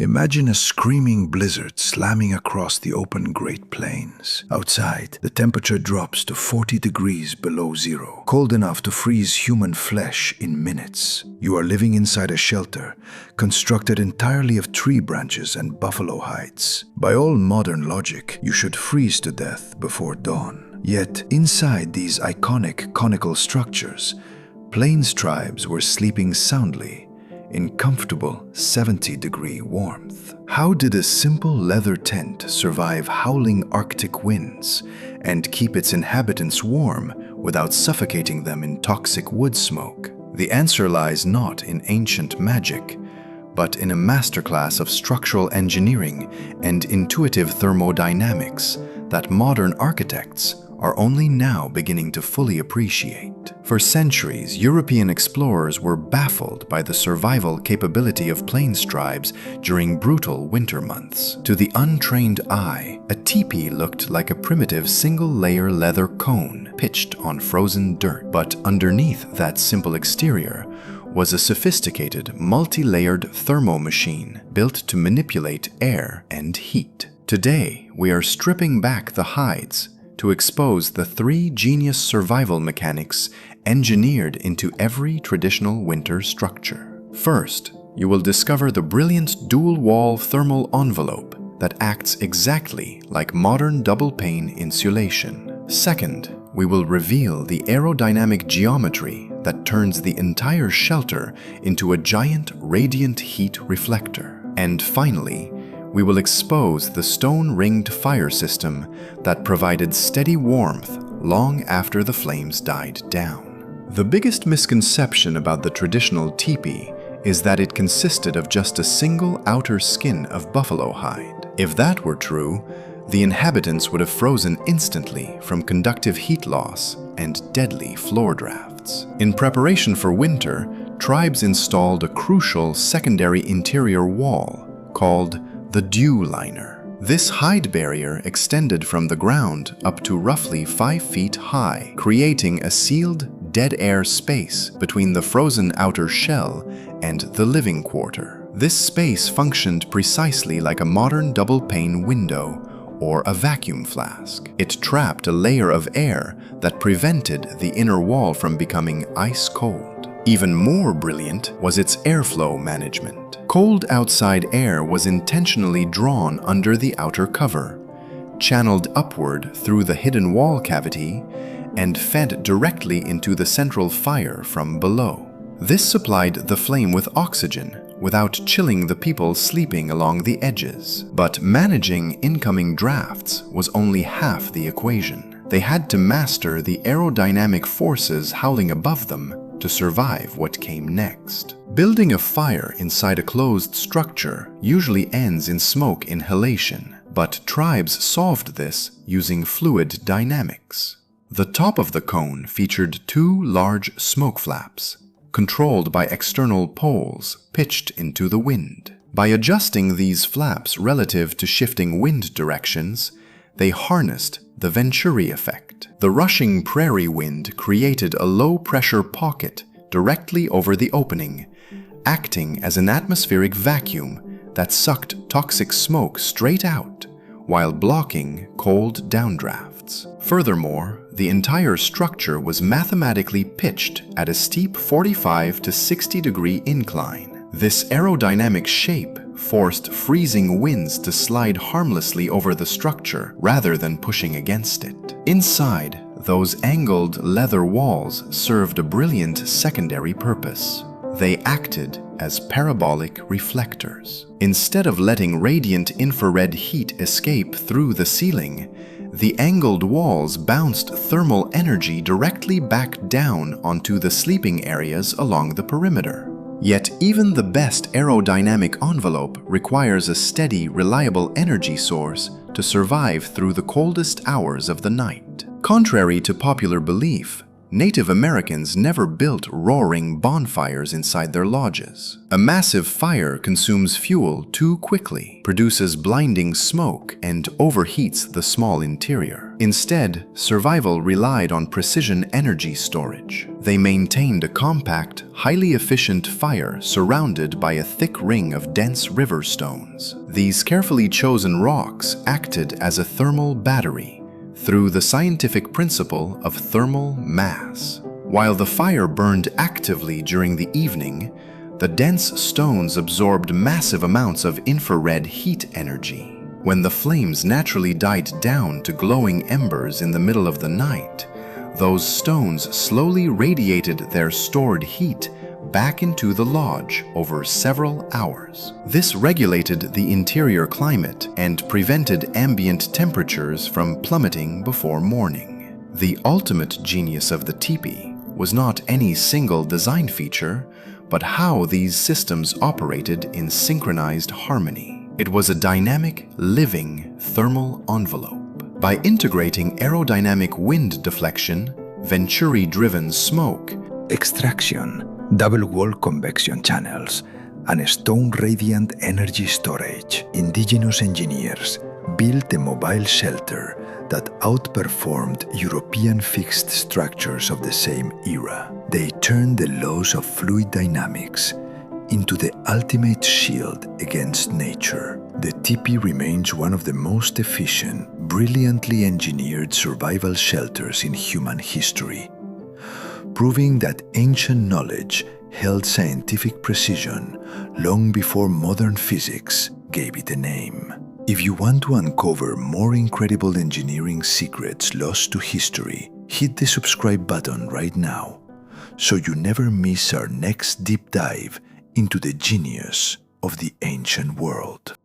Imagine a screaming blizzard slamming across the open Great Plains. Outside, the temperature drops to 40 degrees below zero, cold enough to freeze human flesh in minutes. You are living inside a shelter constructed entirely of tree branches and buffalo hides. By all modern logic, you should freeze to death before dawn. Yet, inside these iconic conical structures, Plains tribes were sleeping soundly in comfortable 70-degree warmth. How did a simple leather tent survive howling Arctic winds and keep its inhabitants warm without suffocating them in toxic wood smoke? The answer lies not in ancient magic, but in a masterclass of structural engineering and intuitive thermodynamics that modern architects are only now beginning to fully appreciate. For centuries, European explorers were baffled by the survival capability of plains tribes during brutal winter months. To the untrained eye, a teepee looked like a primitive single-layer leather cone pitched on frozen dirt. But underneath that simple exterior was a sophisticated, multi-layered thermo machine built to manipulate air and heat. Today, we are stripping back the hides to expose the three genius survival mechanics engineered into every traditional winter structure. First, you will discover the brilliant dual-wall thermal envelope that acts exactly like modern double-pane insulation. Second, we will reveal the aerodynamic geometry that turns the entire shelter into a giant radiant heat reflector. And finally, we will expose the stone-ringed fire system that provided steady warmth long after the flames died down. The biggest misconception about the traditional teepee is that it consisted of just a single outer skin of buffalo hide. If that were true, the inhabitants would have frozen instantly from conductive heat loss and deadly floor drafts. In preparation for winter, tribes installed a crucial secondary interior wall called the dew liner. This hide barrier extended from the ground up to roughly 5 feet high, creating a sealed, dead air space between the frozen outer shell and the living quarter. This space functioned precisely like a modern double-pane window or a vacuum flask. It trapped a layer of air that prevented the inner wall from becoming ice cold. Even more brilliant was its airflow management. Cold outside air was intentionally drawn under the outer cover, channeled upward through the hidden wall cavity, and fed directly into the central fire from below. This supplied the flame with oxygen without chilling the people sleeping along the edges. But managing incoming drafts was only half the equation. They had to master the aerodynamic forces howling above them to survive what came next. Building a fire inside a closed structure usually ends in smoke inhalation, but tribes solved this using fluid dynamics. The top of the cone featured 2 large smoke flaps, controlled by external poles pitched into the wind. By adjusting these flaps relative to shifting wind directions, they harnessed the Venturi effect. The rushing prairie wind created a low-pressure pocket directly over the opening, acting as an atmospheric vacuum that sucked toxic smoke straight out while blocking cold downdrafts. Furthermore, the entire structure was mathematically pitched at a steep 45 to 60-degree incline. This aerodynamic shape forced freezing winds to slide harmlessly over the structure rather than pushing against it. Inside, those angled leather walls served a brilliant secondary purpose. They acted as parabolic reflectors. Instead of letting radiant infrared heat escape through the ceiling, the angled walls bounced thermal energy directly back down onto the sleeping areas along the perimeter. Yet even the best aerodynamic envelope requires a steady, reliable energy source to survive through the coldest hours of the night. Contrary to popular belief, Native Americans never built roaring bonfires inside their lodges. A massive fire consumes fuel too quickly, produces blinding smoke, and overheats the small interior. Instead, survival relied on precision energy storage. They maintained a compact, highly efficient fire surrounded by a thick ring of dense river stones. These carefully chosen rocks acted as a thermal battery through the scientific principle of thermal mass. While the fire burned actively during the evening, the dense stones absorbed massive amounts of infrared heat energy. When the flames naturally died down to glowing embers in the middle of the night, those stones slowly radiated their stored heat back into the lodge over several hours. This regulated the interior climate and prevented ambient temperatures from plummeting before morning. The ultimate genius of the teepee was not any single design feature, but how these systems operated in synchronized harmony. It was a dynamic, living thermal envelope. By integrating aerodynamic wind deflection, Venturi-driven smoke, Extraction, double-wall convection channels, and stone radiant energy storage, indigenous engineers built a mobile shelter that outperformed European fixed structures of the same era. They turned the laws of fluid dynamics into the ultimate shield against nature. The teepee remains one of the most efficient, brilliantly engineered survival shelters in human history, proving that ancient knowledge held scientific precision long before modern physics gave it a name. If you want to uncover more incredible engineering secrets lost to history, hit the subscribe button right now so you never miss our next deep dive into the genius of the ancient world.